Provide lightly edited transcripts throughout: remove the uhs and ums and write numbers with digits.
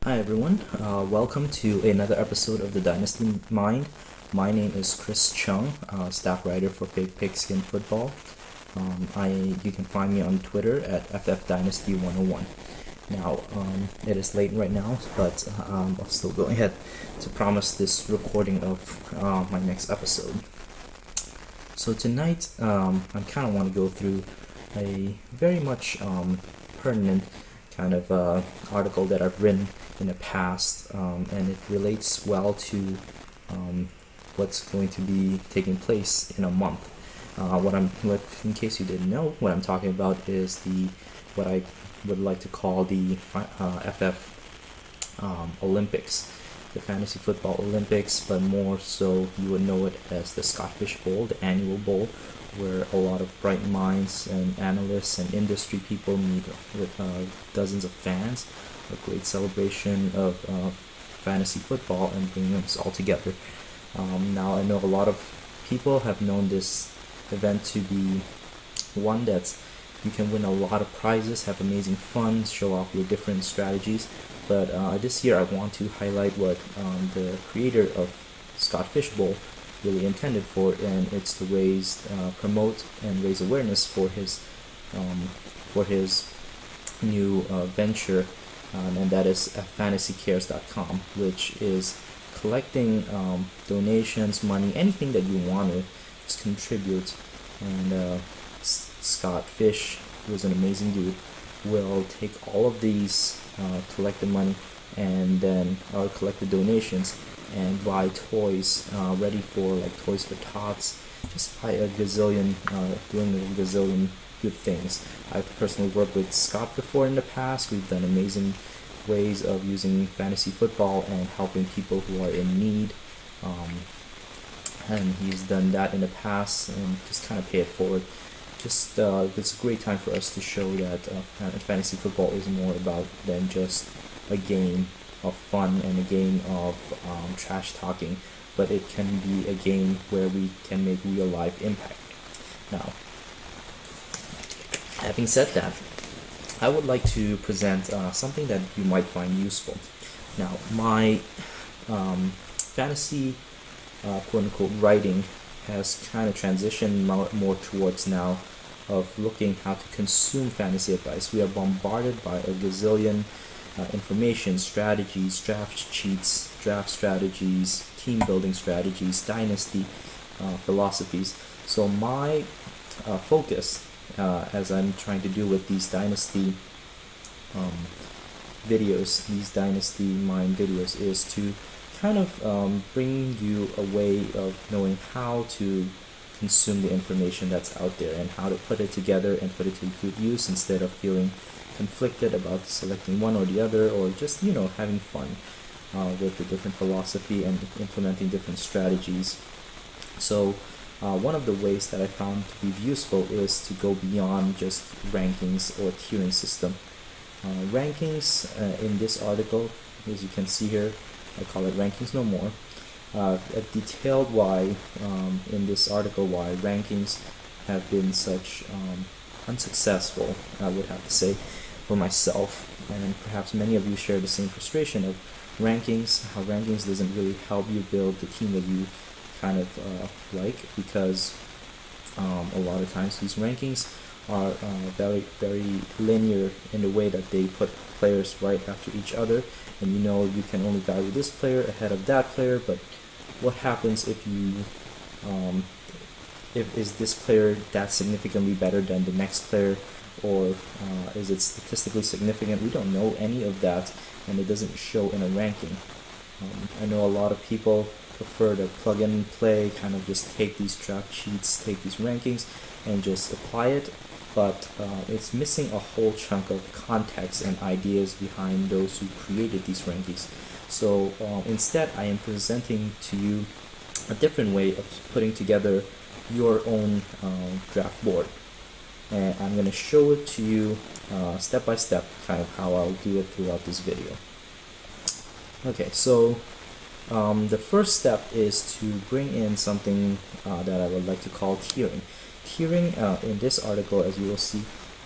Hi everyone, welcome to another episode of the Dynasty Mind. My name is Chris Chung, staff writer for Big Pigskin Football. You can find me on Twitter at FFDynasty101. Now, it is late right now, but I'm still going ahead to promise this recording of my next episode. So tonight, I kind of want to go through a very much pertinent kind of article that I've written in the past, and it relates well to what's going to be taking place in a month. In case you didn't know, what I'm talking about is what I would like to call the FF Olympics, the Fantasy Football Olympics, but more so you would know it as the Scottish Bowl, the annual bowl, where a lot of bright minds and analysts and industry people meet with dozens of fans. A great celebration of fantasy football and bringing us all together. Now I know a lot of people have known this event to be one that's you can win a lot of prizes, have amazing fun, show off your different strategies. But this year I want to highlight what the creator of Scott Fishbowl really intended for, and it's to promote and raise awareness for his new venture, and that is fantasycares.com, which is collecting donations, money, anything that you want to just contribute. And Scott Fish, who is an amazing dude, will take all of these collected money and then collected donations and buy toys ready for Toys for Tots. Just buy a gazillion, doing a gazillion good things. I've personally worked with Scott before in the past. We've done amazing ways of using fantasy football and helping people who are in need. And he's done that in the past and just kind of pay it forward. It's a great time for us to show that fantasy football is more about than just a game of fun and a game of trash talking, but it can be a game where we can make real life impact. Now, having said that, I would like to present something that you might find useful. Now, my fantasy quote-unquote writing has kind of transitioned more towards now of looking how to consume fantasy advice. We are bombarded by a gazillion information, strategies, draft cheats, draft strategies, team building strategies, dynasty philosophies. So my focus, as I'm trying to do with these dynasty videos, these dynasty mind videos, is to kind of bring you a way of knowing how to consume the information that's out there and how to put it together and put it to good use instead of feeling conflicted about selecting one or the other, or just having fun with the different philosophy and implementing different strategies. So one of the ways that I found to be useful is to go beyond just rankings or tiering system. Rankings in this article, as you can see here, I call it Rankings No More. I've detailed why in this article why rankings have been such unsuccessful, I would have to say, for myself, and perhaps many of you share the same frustration of rankings, how rankings doesn't really help you build the team that you kind of like, because a lot of times these rankings are very, very linear in the way that they put players right after each other, and you can only value this player ahead of that player, but what happens if is this player that significantly better than the next player, or is it statistically significant? We don't know any of that, and it doesn't show in a ranking. I know a lot of people prefer to plug and play, kind of just take these draft sheets, take these rankings, and just apply it, but it's missing a whole chunk of context and ideas behind those who created these rankings. So instead, I am presenting to you a different way of putting together your own draft board, and I'm going to show it to you step by step, kind of how I'll do it throughout this video. Okay, so the first step is to bring in something that I would like to call tiering. Tiering in this article, as you will see,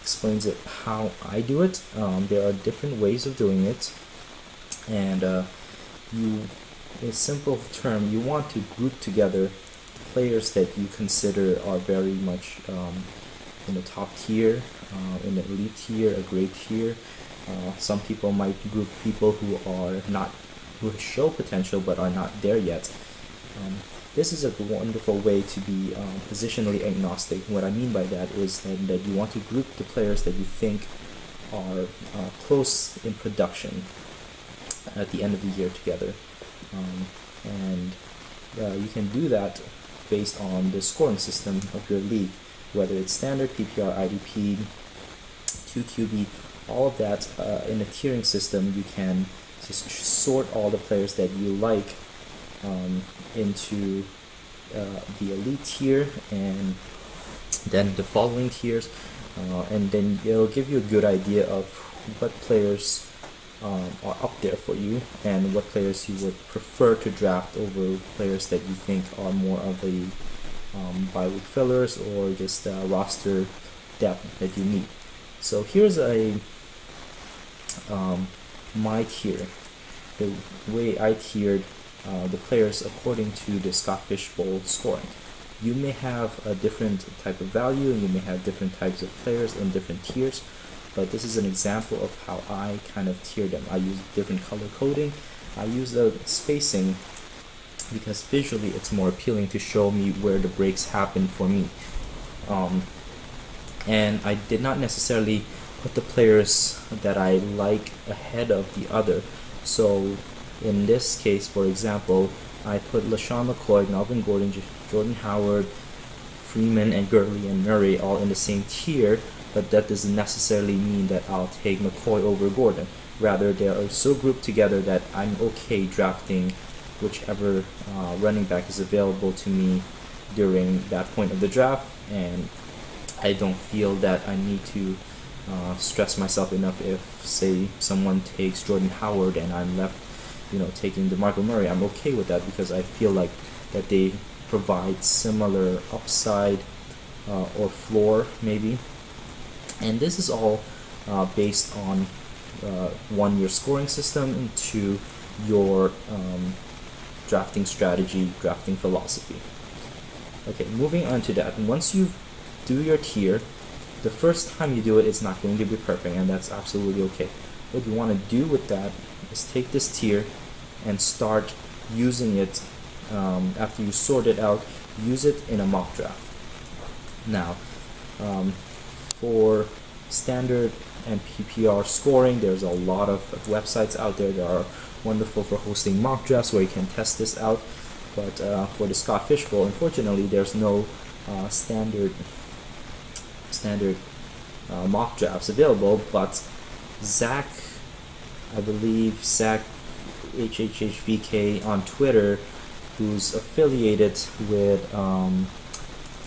explains it how I do it. There are different ways of doing it. And you, in simple term, you want to group together players that you consider are very much in the top tier, in the elite tier, a great tier. Some people might group people who are not, who show potential but are not there yet. This is a wonderful way to be positionally agnostic. What I mean by that is that you want to group the players that you think are close in production at the end of the year together. And you can do that based on the scoring system of your league, whether it's standard, PPR, IDP, 2QB, all of that in a tiering system. You can just sort all the players that you like into the elite tier and then the following tiers, and then it'll give you a good idea of what players are up there for you and what players you would prefer to draft over players that you think are more of a bye-week fillers or just roster depth that you need. So here's a my tier, the way I tiered the players according to the Scott Fishbowl scoring. You may have a different type of value and you may have different types of players in different tiers, but this is an example of how I kind of tier them. I use different color coding. I use a spacing because visually it's more appealing to show me where the breaks happen for me. And I did not necessarily put the players that I like ahead of the other. So in this case, for example, I put LaShawn McCoy, Melvin Gordon, Jordan Howard, Freeman, and Gurley and Murray all in the same tier, but that doesn't necessarily mean that I'll take McCoy over Gordon. Rather, they are so grouped together that I'm okay drafting whichever running back is available to me during that point of the draft, and I don't feel that I need to stress myself enough if, say, someone takes Jordan Howard and I'm left, taking DeMarco Murray. I'm okay with that because I feel like that they provide similar upside or floor maybe. And this is all based on one, your scoring system, and two, your drafting strategy, drafting philosophy. Okay, moving on to that. Once you do your tier, the first time you do it, it's not going to be perfect, and that's absolutely okay. What you want to do with that is take this tier and start using it after you sort it out. Use it in a mock draft. Now, for standard and PPR scoring, there's a lot of websites out there that are wonderful for hosting mock drafts where you can test this out. But for the Scott Fishbowl, unfortunately, there's no standard mock drafts available. But Zach, I believe Zach HHHVK on Twitter, who's affiliated with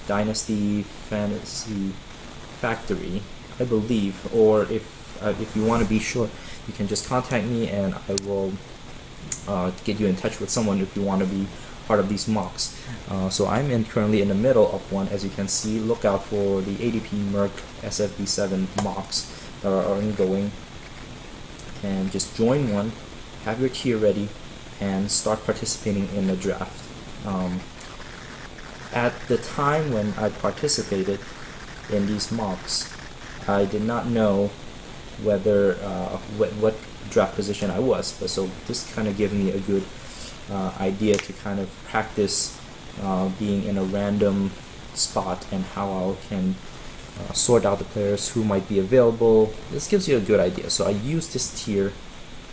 Dynasty Fantasy Factory, I believe, or if you want to be sure, you can just contact me and I will get you in touch with someone if you want to be part of these mocks. So I'm currently in the middle of one. As you can see, look out for the ADP Merc SFB7 mocks that are ongoing, and just join one, have your tier ready, and start participating in the draft. At the time when I participated in these mocks, I did not know whether what draft position I was, but so this kind of gave me a good idea to kind of practice being in a random spot and how I can sort out the players who might be available. This gives you a good idea. So I use this tier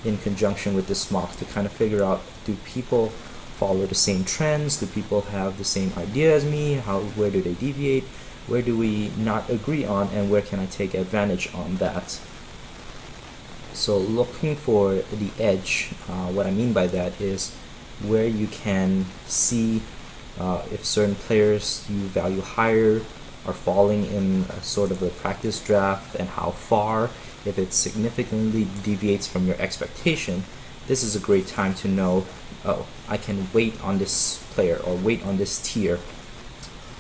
in conjunction with this mock to kind of figure out, do people follow the same trends? Do people have the same idea as me? Where do they deviate? Where do we not agree on, and where can I take advantage on that? So looking for the edge, what I mean by that is where you can see if certain players you value higher are falling in a sort of a practice draft, and how far. If it significantly deviates from your expectation, this is a great time to know, oh, I can wait on this player or wait on this tier.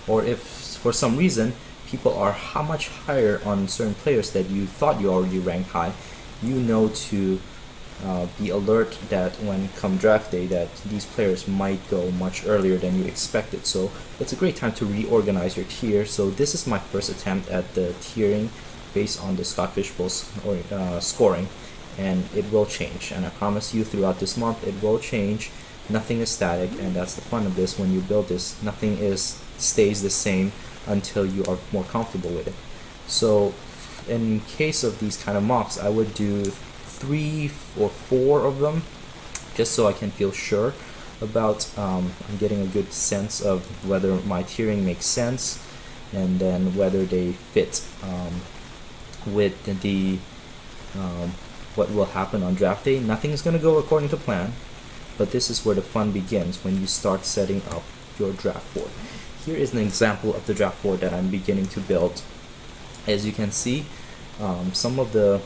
Or if for some reason people are how much higher on certain players that you thought you already ranked high, you know to be alert that when come draft day that these players might go much earlier than you expected. So it's a great time to reorganize your tier. So this is my first attempt at the tiering based on the Scott Fishbowl's scoring, and it will change, and I promise you throughout this month it will change. Nothing is static, and that's the fun of this. When you build this, nothing stays the same until you are more comfortable with it. So in case of these kind of mocks, I would do 3 or 4 of them, just so I can feel sure about I'm getting a good sense of whether my tiering makes sense, and then whether they fit with the what will happen on draft day. Nothing is going to go according to plan, but this is where the fun begins, when you start setting up your draft board. Here is an example of the draft board that I'm beginning to build. As you can see, some of the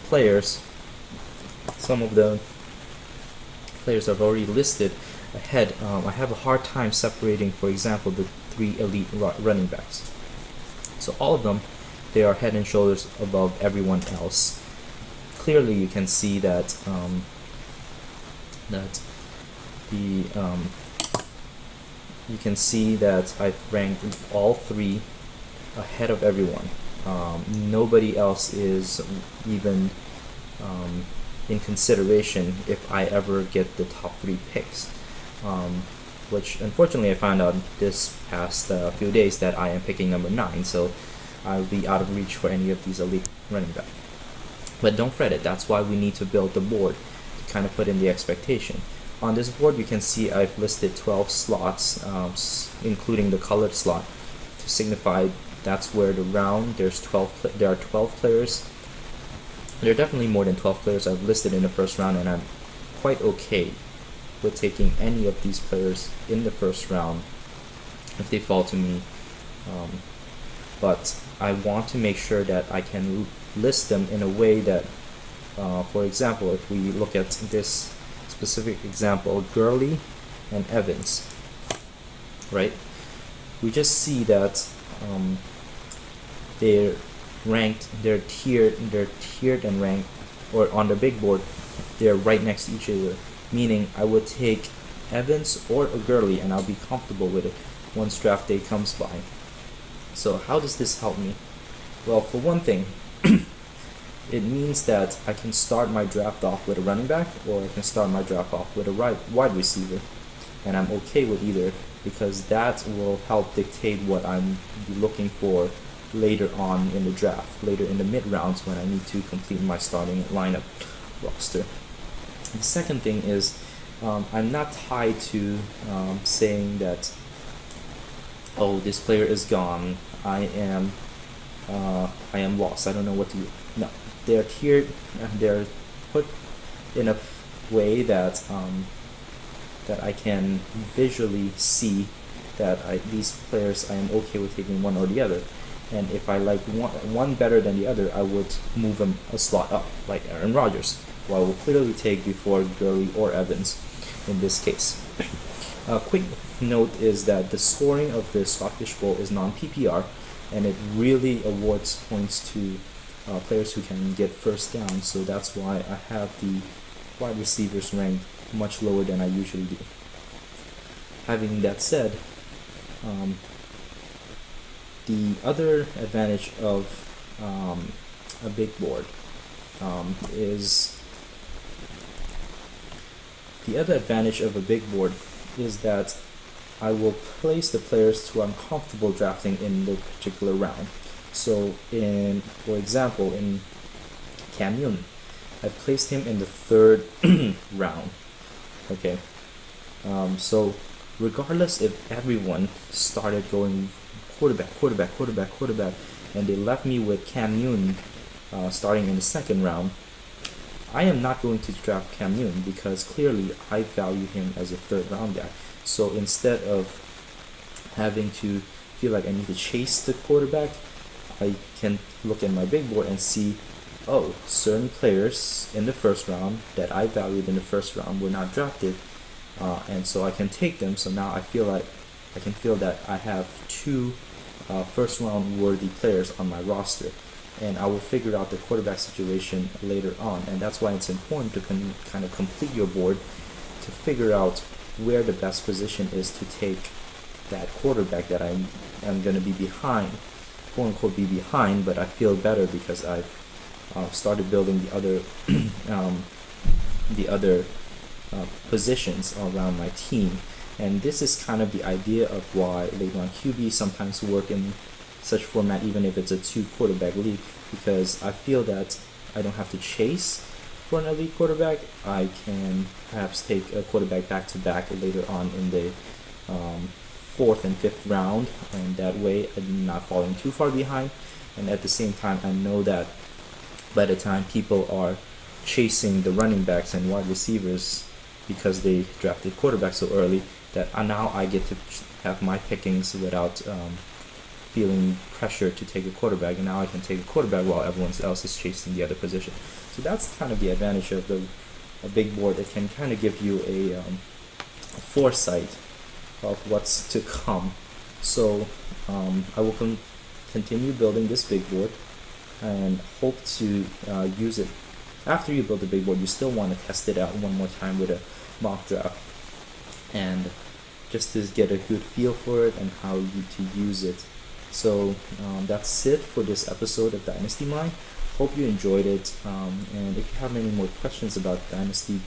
players I've already listed ahead. I have a hard time separating, for example, the 3 elite running backs. So all of them, they are head and shoulders above everyone else. Clearly, you can see that you can see that I've ranked all 3 ahead of everyone. Nobody else is even in consideration if I ever get the top 3 picks, which unfortunately I found out this past few days that I am picking number 9, so I'll be out of reach for any of these elite running backs. But don't fret it, that's why we need to build the board to kind of put in the expectation. On this board you can see I've listed 12 slots, including the colored slot, to signify that's where the round, there are 12 players. There are definitely more than 12 players I've listed in the first round, and I'm quite okay with taking any of these players in the first round if they fall to me. But I want to make sure that I can list them in a way that, for example, if we look at this specific example, Gurley and Evans, right? We just see that they're ranked, they're tiered and ranked, or on the big board, they're right next to each other. Meaning, I would take Evans or a Gurley, and I'll be comfortable with it once draft day comes by. So how does this help me? Well, for one thing, it means that I can start my draft off with a running back, or I can start my draft off with a wide receiver, and I'm okay with either, because that will help dictate what I'm looking for later on in the draft, later in the mid rounds when I need to complete my starting lineup roster. The second thing is I'm not tied to saying that, oh, this player is gone, I am lost, I don't know what to do. No, they're tiered and they're put in a way that that I can visually see that these players, I am okay with taking one or the other. And if I like one better than the other, I would move them a slot up, like Aaron Rodgers, who I will clearly take before Gurley or Evans in this case. A quick note is that the scoring of the Scott Fishbowl is non-PPR, and it really awards points to players who can get first down, so that's why I have the wide receivers ranked much lower than I usually do. Having that said, the other advantage of a big board is that I will place the players who I'm comfortable drafting in the particular round. So for example, in Cam Newton, I've placed him in the 3rd round. Okay, so regardless if everyone started going quarterback, and they left me with Cam Newton starting in the 2nd round, I am not going to draft Cam Newton because clearly I value him as a 3rd round guy. So instead of having to feel like I need to chase the quarterback, I can look at my big board and see, oh, certain players in the 1st round that I valued in the 1st round were not drafted, and so I can take them. So now I can feel that I have 2 first round worthy players on my roster, and I will figure out the quarterback situation later on. And that's why it's important to kind of complete your board to figure out where the best position is to take that quarterback that I'm going to be behind, quote unquote be behind, but I feel better because I've started building the other positions around my team. And this is kind of the idea of why late round QB sometimes work in such format, even if it's a 2 quarterback league, because I feel that I don't have to chase for an elite quarterback. I can perhaps take a quarterback back to back later on in the 4th and 5th round, and that way I'm not falling too far behind. And at the same time, I know that by the time people are chasing the running backs and wide receivers because they drafted quarterbacks so early, that now I get to have my pickings without feeling pressure to take a quarterback, and now I can take a quarterback while everyone else is chasing the other position. So that's kind of the advantage of a big board. It can kind of give you a foresight of what's to come. So I will continue building this big board and hope to use it. After you build the big board, you still want to test it out one more time with a mock draft, and just to get a good feel for it and how to use it. So that's it for this episode of Dynasty Mind. Hope you enjoyed it, and if you have any more questions about Dynasty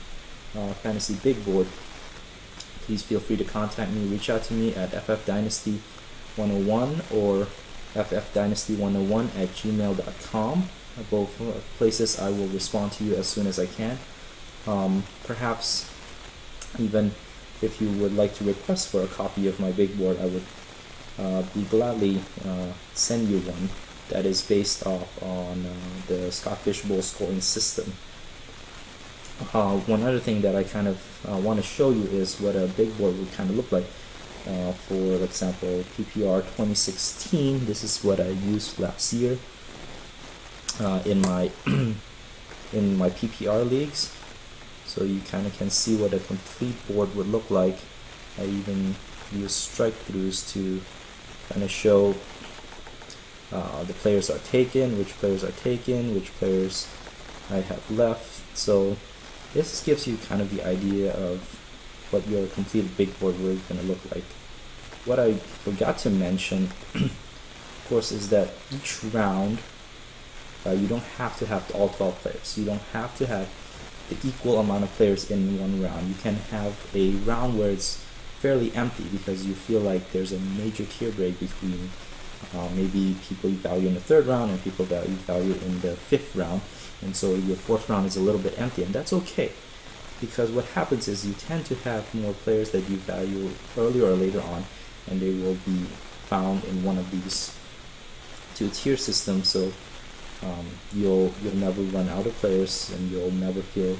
Fantasy Big Board, please feel free to contact me. Reach out to me at ffdynasty101 or ffdynasty101@gmail.com. Both places I will respond to you as soon as I can. Perhaps even if you would like to request for a copy of my big board, I would be gladly send you one that is based off on the Scott Fishbowl scoring system. One other thing that I kind of want to show you is what a big board would kind of look like. For example, PPR 2016, this is what I used last year in my PPR leagues. So you kind of can see what a complete board would look like. I even use strike throughs to kind of show the players are taken, which players are taken, which players I have left. So this gives you kind of the idea of what your complete big board is going to look like. What I forgot to mention, of course, is that each round you don't have to have all 12 players. You don't have to have the equal amount of players in one round. You can have a round where it's fairly empty because you feel like there's a major tier break between maybe people you value in the 3rd round and people that you value in the 5th round, and so your 4th round is a little bit empty, and that's okay, because what happens is you tend to have more players that you value earlier or later on, and they will be found in one of these 2 tier systems. So you'll never run out of players, and you'll never feel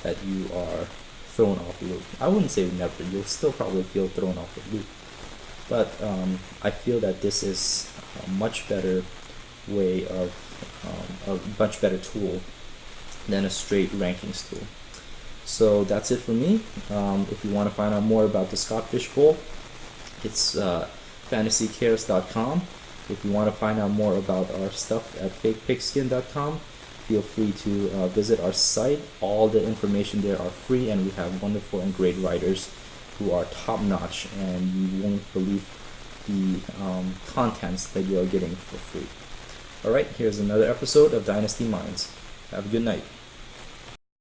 that you are thrown off the loop. I wouldn't say never. You'll still probably feel thrown off the loop, but I feel that this is a much better way of a much better tool than a straight rankings tool. So that's it for me. If you want to find out more about the Scott Fishbowl, it's fantasycares.com. If you want to find out more about our stuff at fakepigskin.com, feel free to visit our site. All the information there are free, and we have wonderful and great writers who are top-notch, and you won't believe the contents that you are getting for free. Alright, here's another episode of Dynasty Minds. Have a good night.